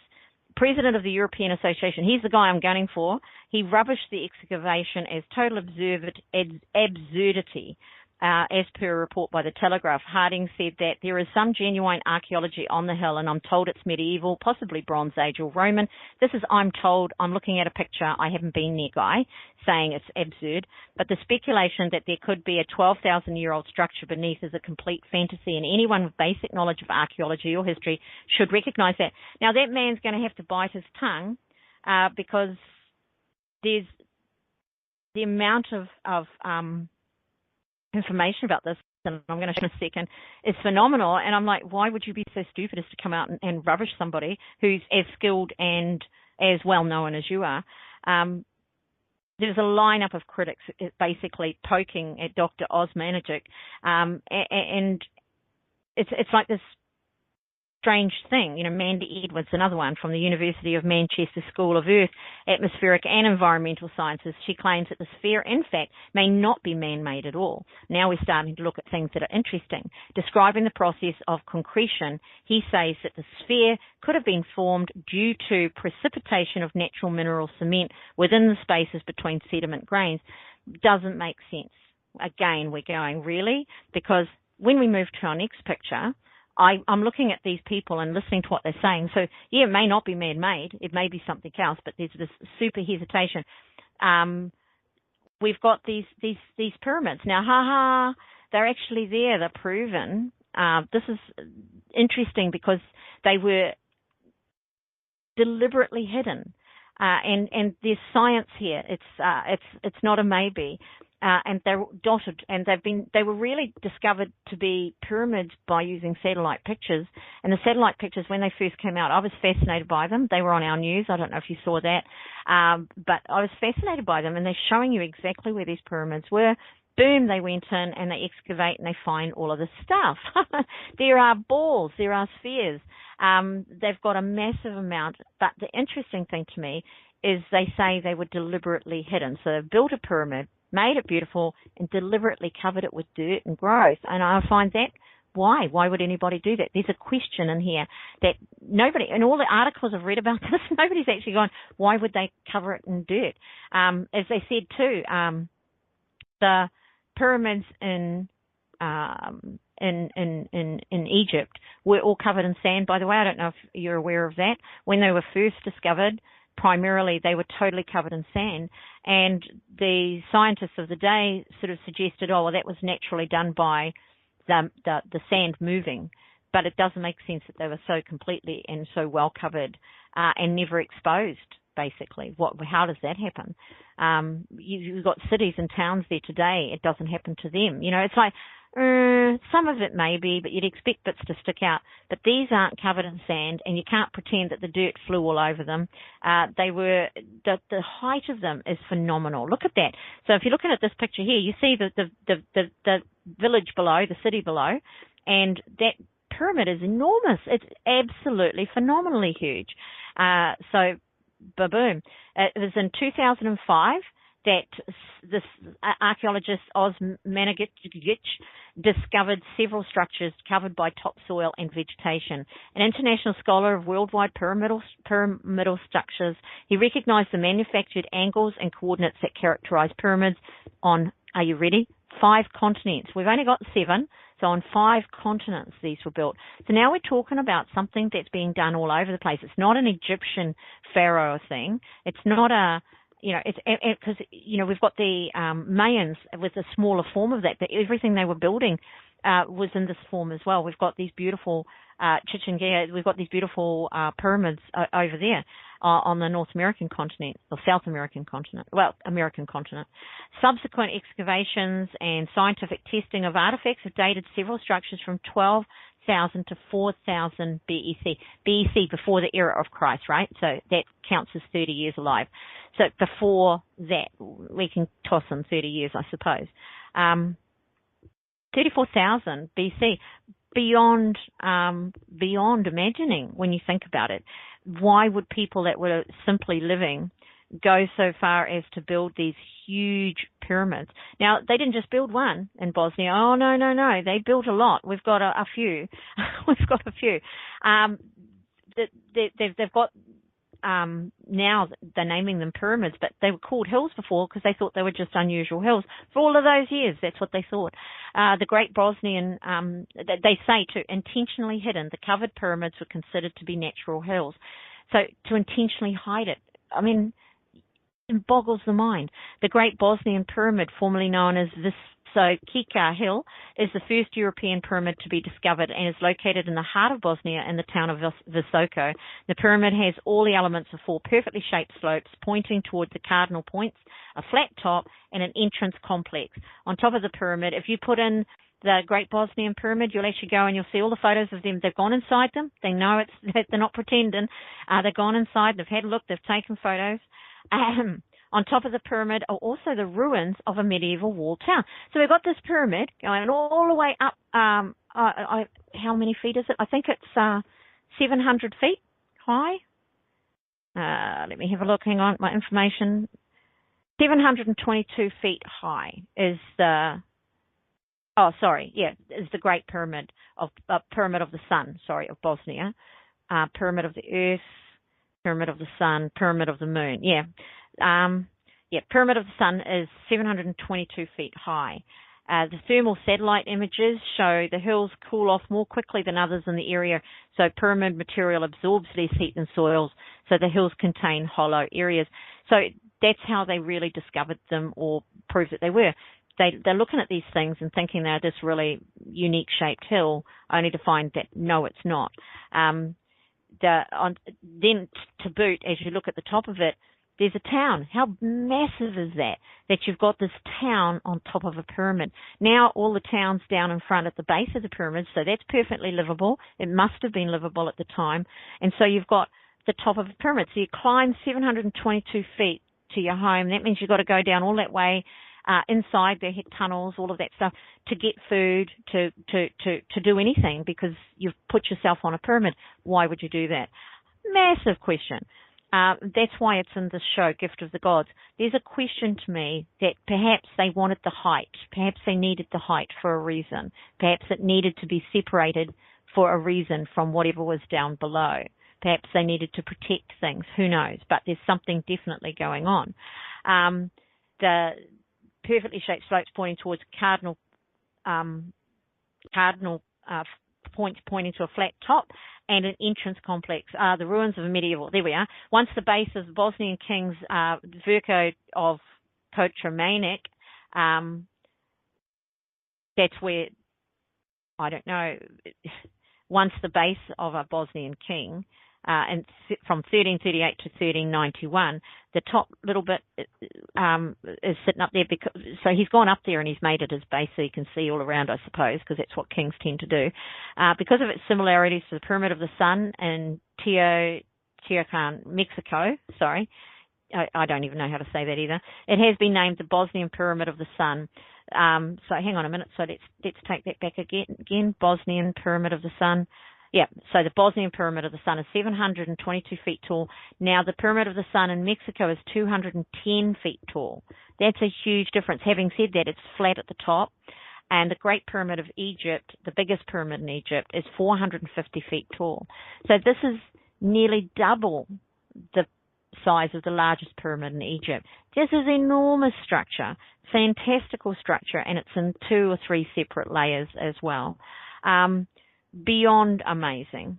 president of the European Association, he's the guy I'm gunning for. He rubbished the excavation as total absurdity. As per a report by the Telegraph, Harding said that there is some genuine archaeology on the hill, and I'm told it's medieval, possibly Bronze Age or Roman. This is, I'm told, I'm looking at a picture, I haven't been there, guy, saying it's absurd. But the speculation that there could be a 12,000-year-old structure beneath is a complete fantasy, and anyone with basic knowledge of archaeology or history should recognize that. Now, that man's going to have to bite his tongue because there's the amount of information about this, and I'm going to show in a second, is phenomenal. And I'm like, why would you be so stupid as to come out and rubbish somebody who's as skilled and as well known as you are? There's a lineup of critics basically poking at Dr. Osmanagic, and it's like this strange thing. You know, Mandy Edwards, another one from the University of Manchester School of Earth, Atmospheric and Environmental Sciences, she claims that the sphere, in fact, may not be man-made at all. Now we're starting to look at things that are interesting. Describing the process of concretion, he says that the sphere could have been formed due to precipitation of natural mineral cement within the spaces between sediment grains. Doesn't make sense. Again, we're going, really? Because when we move to our next picture, I'm looking at these people and listening to what they're saying. So, yeah, it may not be man-made. It may be something else, but there's this super hesitation. We've got these pyramids. Now, they're actually there. They're proven. This is interesting because they were deliberately hidden. And there's science here. It's not a maybe. And they're dotted, and they were really discovered to be pyramids by using satellite pictures. And the satellite pictures, when they first came out, I was fascinated by them. They were on our news. I don't know if you saw that. But I was fascinated by them, and they're showing you exactly where these pyramids were. Boom, they went in and they excavate and they find all of this stuff. There are balls, there are spheres. They've got a massive amount. But the interesting thing to me is they say they were deliberately hidden. So they built a pyramid, made it beautiful, and deliberately covered it with dirt and growth. And I find that, why? Why would anybody do that? There's a question in here that nobody, in all the articles I've read about this, nobody's actually gone, why would they cover it in dirt? As they said too, the pyramids in Egypt were all covered in sand, by the way. I don't know if you're aware of that. When they were first discovered, primarily they were totally covered in sand, and the scientists of the day sort of suggested, oh, well, that was naturally done by the sand moving, but it doesn't make sense that they were so completely and so well covered and never exposed, basically. How does that happen? You've got cities and towns there today, it doesn't happen to them. You know, it's like, Some of it may be, but you'd expect bits to stick out. But these aren't covered in sand, and you can't pretend that the dirt flew all over them. The height of them is phenomenal. Look at that. So if you're looking at this picture here, you see the village below, the city below, and that pyramid is enormous. It's absolutely phenomenally huge. So, ba-boom. It was in 2005 that this archaeologist Oz Managich discovered several structures covered by topsoil and vegetation. An international scholar of worldwide pyramidal structures, he recognized the manufactured angles and coordinates that characterize pyramids on, are you ready? 5 continents. We've only got 7, so on 5 continents these were built. So now we're talking about something that's being done all over the place. It's not an Egyptian pharaoh thing. It's not a, it's because, we've got the Mayans with a smaller form of that, but everything they were building was in this form as well. We've got these beautiful Chichen Itza, we've got these beautiful pyramids over there on the North American continent, or South American continent, American continent. Subsequent excavations and scientific testing of artifacts have dated several structures from 12,000 to 4,000 BEC. BEC, before the era of Christ, right? So that counts as 30 years alive. So before that, we can toss in 30 years, I suppose. 34,000 BC, beyond imagining when you think about it. Why would people that were simply living go so far as to build these huge pyramids? Now, they didn't just build one in Bosnia. Oh, no. They built a lot. We've got a few. We've got a few. They've got, now they're naming them pyramids, but they were called hills before because they thought they were just unusual hills. For all of those years, that's what they thought. The Great Bosnian, they say to intentionally hidden, the covered pyramids were considered to be natural hills. So to intentionally hide it, I mean, it boggles the mind. The Great Bosnian Pyramid, formerly known as Kika Hill, is the first European pyramid to be discovered and is located in the heart of Bosnia in the town of Visoko. The pyramid has all the elements of 4 perfectly shaped slopes pointing towards the cardinal points, a flat top, and an entrance complex. On top of the pyramid, if you put in the Great Bosnian Pyramid, you'll actually go and you'll see all the photos of them. They've gone inside them. They know they're not pretending. They've gone inside. They've had a look. They've taken photos. On top of the pyramid are also the ruins of a medieval walled town. So we've got this pyramid going all the way up. How many feet is it? I think it's 700 feet high. Let me have a look. Hang on, my information. 722 feet high is the. Oh, sorry. Yeah, is the Great Pyramid of Pyramid of the Sun. Sorry, of Bosnia. Pyramid of the Earth. Pyramid of the Sun. Pyramid of the Moon. Yeah. Pyramid of the Sun is 722 feet high. The thermal satellite images show the hills cool off more quickly than others in the area, so pyramid material absorbs less heat than soils, so the hills contain hollow areas. So that's how they really discovered them or proved that they were. They're looking at these things and thinking they're this really unique shaped hill, only to find that no, it's not. Then to boot, as you look at the top of it, there's a town. How massive is that? That you've got this town on top of a pyramid. Now all the town's down in front at the base of the pyramid, so that's perfectly livable. It must have been livable at the time. And so you've got the top of a pyramid. So you climb 722 feet to your home. That means you've got to go down all that way. Inside there hit tunnels, all of that stuff, to get food, to do anything, because you've put yourself on a pyramid. Why would you do that? Massive question. That's why it's in this show, Gift of the Gods. There's a question to me that perhaps they wanted the height. Perhaps they needed the height for a reason. Perhaps it needed to be separated for a reason from whatever was down below. Perhaps they needed to protect things. Who knows? But there's something definitely going on. The perfectly shaped slopes pointing towards cardinal points pointing to a flat top and an entrance complex. The ruins of a medieval. There we are. Once the base of the Bosnian kings, Verko of Kotromanic, that's where, I don't know, once the base of a Bosnian king, and from 1338 to 1391. The top little bit is sitting up there so he's gone up there and he's made it as base so you can see all around, I suppose, because that's what kings tend to do. Because of its similarities to the Pyramid of the Sun in Teotihuacan, Mexico, sorry, I don't even know how to say that either. It has been named the Bosnian Pyramid of the Sun. So hang on a minute. So let's take that back again. Bosnian Pyramid of the Sun. Yeah, so the Bosnian Pyramid of the Sun is 722 feet tall. Now, the Pyramid of the Sun in Mexico is 210 feet tall. That's a huge difference. Having said that, it's flat at the top. And the Great Pyramid of Egypt, the biggest pyramid in Egypt, is 450 feet tall. So this is nearly double the size of the largest pyramid in Egypt. This is enormous structure, fantastical structure, and it's in 2 or 3 separate layers as well. Beyond amazing.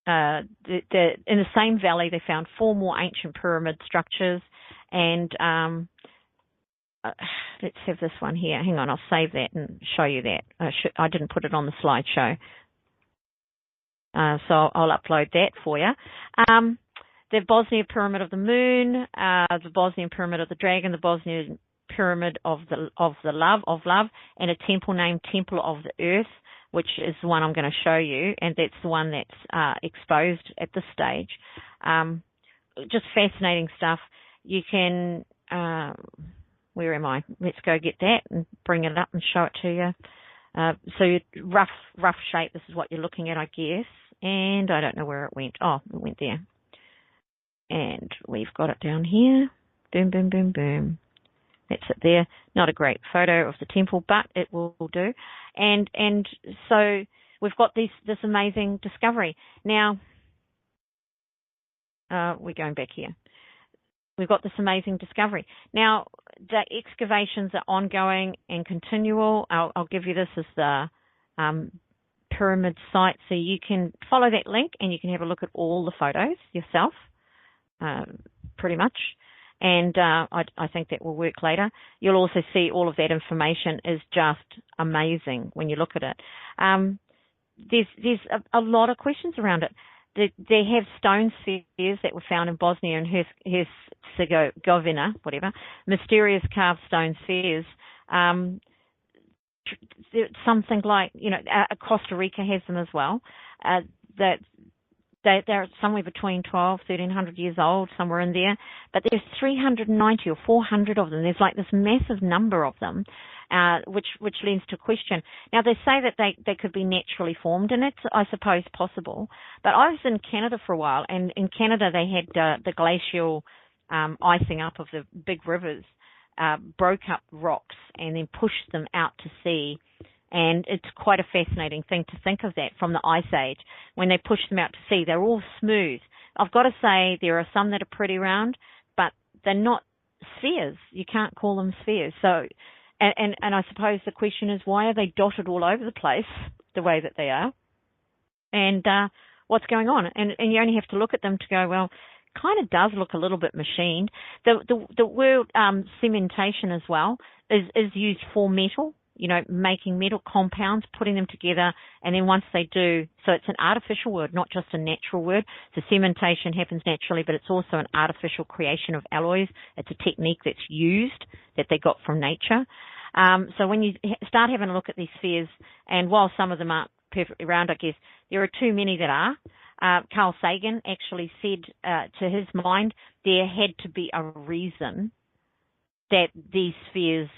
In the same valley, they found 4 more ancient pyramid structures, and let's have this one here. Hang on, I'll save that and show you that. I didn't put it on the slideshow, so I'll upload that for you. The Bosnian Pyramid of the Moon, the Bosnian Pyramid of the Dragon, the Bosnian Pyramid of Love, and a temple named Temple of the Earth, which is the one I'm going to show you, and that's the one that's exposed at this stage. Just fascinating stuff. You can, where am I? Let's go get that and bring it up and show it to you. So rough shape, this is what you're looking at, I guess. And I don't know where it went. Oh, it went there. And we've got it down here. Boom, boom, boom, boom. That's it there. Not a great photo of the temple, but it will do. And so we've got this amazing discovery. Now, we're going back here. We've got this amazing discovery. Now, the excavations are ongoing and continual. I'll give you this as the pyramid site, so you can follow that link and you can have a look at all the photos yourself, pretty much. And I think that will work later. You'll also see all of that information is just amazing when you look at it. There's a lot of questions around it. They have stone spheres that were found in Bosnia and Herzegovina, whatever, mysterious carved stone spheres. Something like, Costa Rica has them as well. They're somewhere between 1,300 years old, somewhere in there. But there's 390 or 400 of them. There's like this massive number of them, which leads to question. Now, they say that they could be naturally formed, and it's, I suppose, possible. But I was in Canada for a while, and in Canada they had the glacial icing up of the big rivers, broke up rocks and then pushed them out to sea. And it's quite a fascinating thing to think of that from the Ice Age. When they pushed them out to sea, they're all smooth. I've got to say there are some that are pretty round, but they're not spheres. You can't call them spheres. So, and I suppose the question is, why are they dotted all over the place the way that they are? And what's going on? And you only have to look at them to go, well, kind of does look a little bit machined. The word cementation as well is used for metal. Making metal compounds, putting them together, and then once they do, so it's an artificial word, not just a natural word. So cementation happens naturally, but it's also an artificial creation of alloys. It's a technique that's used, that they got from nature. So when you start having a look at these spheres, and while some of them aren't perfectly round, I guess, there are too many that are. Carl Sagan actually said, to his mind, there had to be a reason that these spheres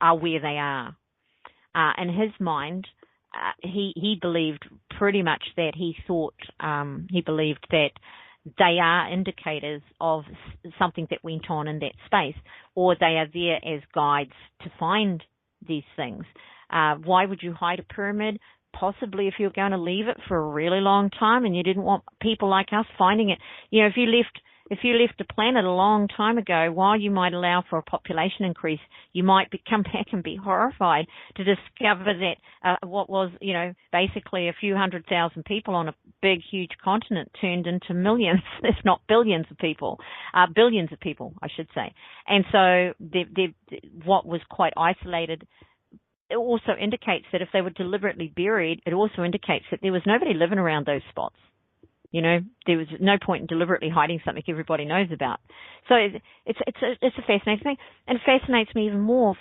are where they are. In his mind, he believed pretty much that he believed that they are indicators of something that went on in that space, or they are there as guides to find these things. Why would you hide a pyramid? Possibly if you're going to leave it for a really long time and you didn't want people like us finding it. If you left a planet a long time ago, while you might allow for a population increase, you might come back and be horrified to discover that what was, basically a few 100,000 people on a big, huge continent turned into millions, if not billions of people, I should say. And so what was quite isolated, it also indicates that if they were deliberately buried, it also indicates that there was nobody living around those spots. You know, there was no point in deliberately hiding something everybody knows about. So it's a fascinating thing, and it fascinates me even more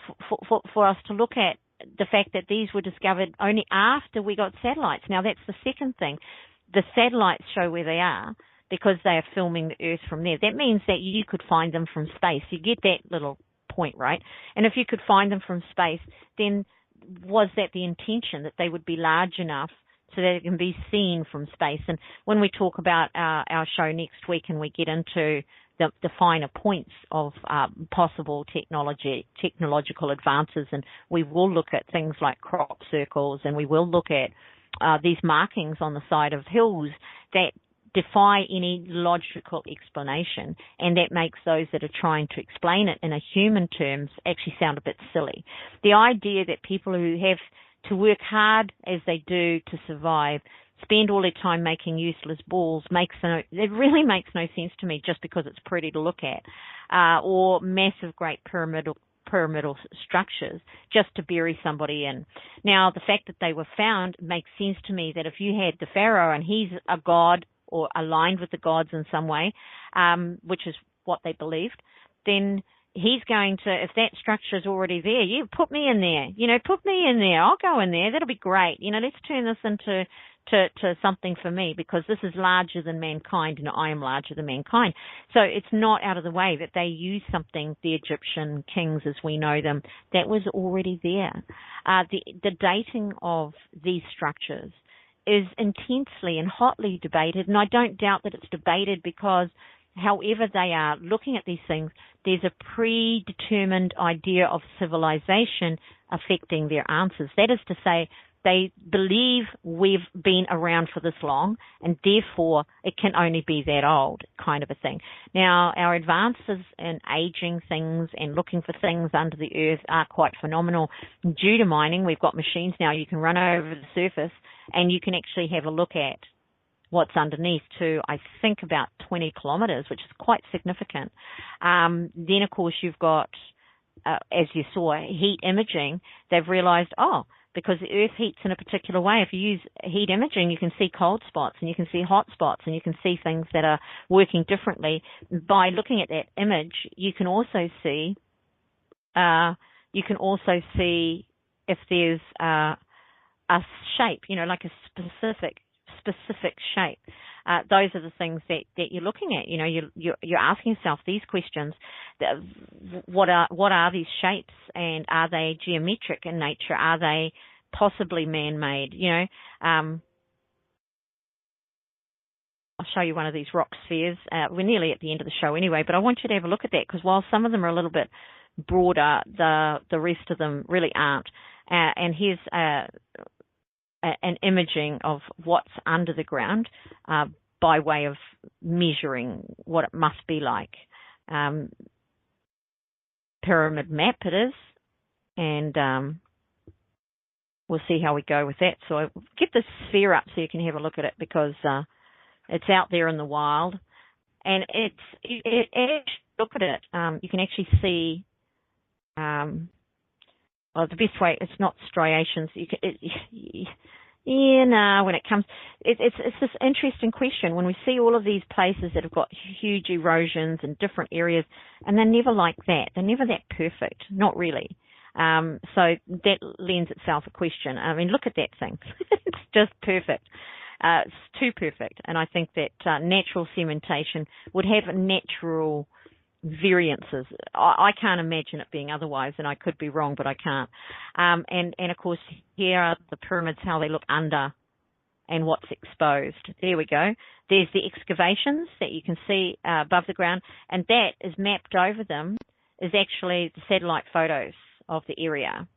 for us to look at the fact that these were discovered only after we got satellites. Now that's the second thing. The satellites show where they are because they are filming the Earth from there. That means that you could find them from space. You get that little point, right? And if you could find them from space, then was that the intention, that they would be large enough so that it can be seen from space? And when we talk about our show next week and we get into the finer points of possible technological advances, and we will look at things like crop circles, and we will look at these markings on the side of hills that defy any logical explanation, and that makes those that are trying to explain it in a human terms actually sound a bit silly. The idea that people who have to work hard as they do to survive spend all their time making useless balls it really makes no sense to me, just because it's pretty to look at, or massive great pyramidal structures just to bury somebody in. Now, the fact that they were found makes sense to me, that if you had the Pharaoh and he's a god or aligned with the gods in some way, which is what they believed, then he's going to, if that structure is already there, put me in there. Put me in there. I'll go in there. That'll be great. Let's turn this into something for me, because this is larger than mankind and I am larger than mankind. So it's not out of the way that they use something, the Egyptian kings as we know them, that was already there. The dating of these structures is intensely and hotly debated, and I don't doubt that it's debated because however they are looking at these things, there's a predetermined idea of civilization affecting their answers. That is to say, they believe we've been around for this long, and therefore it can only be that old, kind of a thing. Now, our advances in aging things and looking for things under the earth are quite phenomenal. Due to mining, we've got machines now. You can run over the surface and you can actually have a look at what's underneath to, I think, about 20 kilometres, which is quite significant. Then, of course, you've got, as you saw, heat imaging. They've realised, because the Earth heats in a particular way, if you use heat imaging, you can see cold spots and you can see hot spots and you can see things that are working differently. By looking at that image, you can also see if there's a shape, like a specific shape. Those are the things that you're looking at. You're asking yourself these questions. What are these shapes, and are they geometric in nature? Are they possibly man-made? I'll show you one of these rock spheres. We're nearly at the end of the show anyway, but I want you to have a look at that, because while some of them are a little bit broader, the rest of them really aren't. And here's an imaging of what's under the ground by way of measuring what it must be like. Pyramid map it is, and we'll see how we go with that. So I'll get the sphere up so you can have a look at it, because it's out there in the wild, and look at it. You can actually see. The best way, it's not striations. When it comes, it's this interesting question. When we see all of these places that have got huge erosions in different areas, and they're never like that. They're never that perfect. Not really. So that lends itself a question. I mean, look at that thing. It's just perfect. It's too perfect. And I think that natural cementation would have natural variances. I can't imagine it being otherwise, and I could be wrong, but I can't. And of course, here are the pyramids, how they look under and what's exposed. There we go. There's the excavations that you can see above the ground, and that is mapped over them is actually the satellite photos of the area.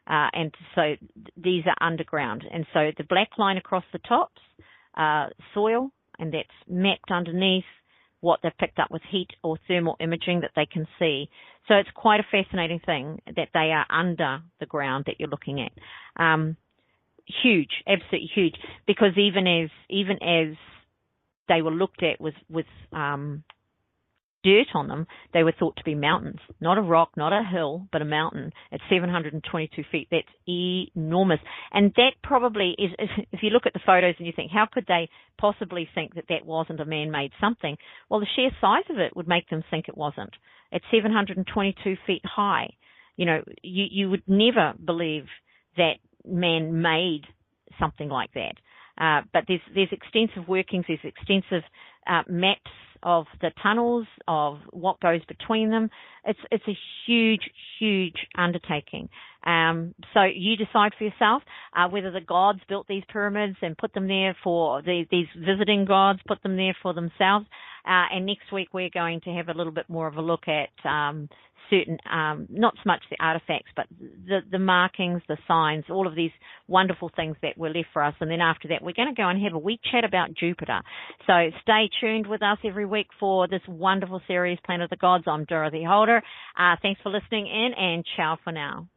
And so these are underground. And so the black line across the tops, soil, and that's mapped underneath what they've picked up with heat or thermal imaging that they can see. So it's quite a fascinating thing that they are under the ground that you're looking at. Huge, absolutely huge, because even as they were looked at with dirt on them, they were thought to be mountains. Not a rock, not a hill, but a mountain at 722 feet. That's enormous. And that probably is, if you look at the photos and you think, how could they possibly think that that wasn't a man-made something? Well, the sheer size of it would make them think it wasn't. It's 722 feet high. You would never believe that man made something like that. But there's extensive workings, there's extensive maps of the tunnels, of what goes between them. It's a huge, huge undertaking. So you decide for yourself whether the gods built these pyramids and put them there for these visiting gods, put them there for themselves. And next week we're going to have a little bit more of a look at certain, not so much the artifacts, but the markings, the signs, all of these wonderful things that were left for us. And then after that, we're going to go and have a wee chat about Jupiter. So stay tuned with us every week for this wonderful series, Planet of the Gods. I'm Dorothy-holder. Thanks for listening in, and ciao for now.